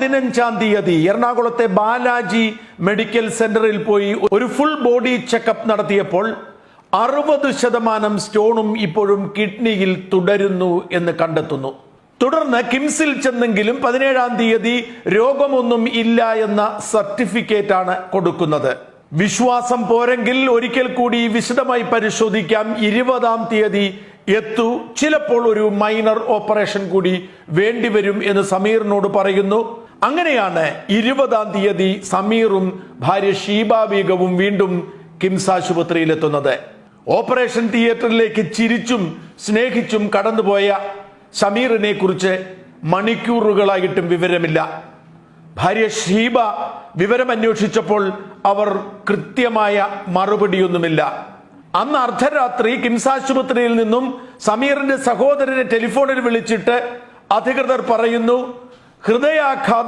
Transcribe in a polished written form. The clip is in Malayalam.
15-ാം തീയതി എറണാകുളത്തെ ബാലാജി മെഡിക്കൽ സെന്ററിൽ പോയി ഒരു ഫുൾ ബോഡി ചെക്കപ്പ് നടത്തിയപ്പോൾ 60% സ്റ്റോണും ഇപ്പോഴും കിഡ്നിയിൽ തുടരുന്നു എന്ന് കണ്ടെത്തുന്നു. തുടർന്ന് കിംസിൽ ചെന്നെങ്കിലും 17-ാം തീയതി രോഗമൊന്നും ഇല്ല എന്ന സർട്ടിഫിക്കറ്റ് ആണ് കൊടുക്കുന്നത്. വിശ്വാസം പോരെങ്കിൽ ഒരിക്കൽ കൂടി വിശദമായി പരിശോധിക്കാം. 20-ാം തീയതി എത്തു, ചിലപ്പോൾ ഒരു മൈനർ ഓപ്പറേഷൻ കൂടി വേണ്ടിവരും എന്ന് സമീറിനോട് പറയുന്നു. അങ്ങനെയാണ് 20-ാം തീയതി സമീറും ഭാര്യ ഷീബ ബീഗവും വീണ്ടും കിംസ് ആശുപത്രിയിലെത്തുന്നത്. ഓപ്പറേഷൻ തിയേറ്ററിലേക്ക് ചിരിച്ചും സ്നേഹിച്ചും കടന്നുപോയ സമീറിനെ കുറിച്ച് മണിക്കൂറുകളായിട്ടും വിവരമില്ല. ഭാര്യ ഷീബ വിവരം അന്വേഷിച്ചപ്പോൾ അവർ കൃത്യമായ മറുപടിയൊന്നുമില്ല. അന്ന് അർദ്ധരാത്രി കിംസ് ആശുപത്രിയിൽ നിന്നും സമീറിന്റെ സഹോദരനെ ടെലിഫോണിൽ വിളിച്ചിട്ട് അധികൃതർ പറയുന്നു ഹൃദയാഘാതം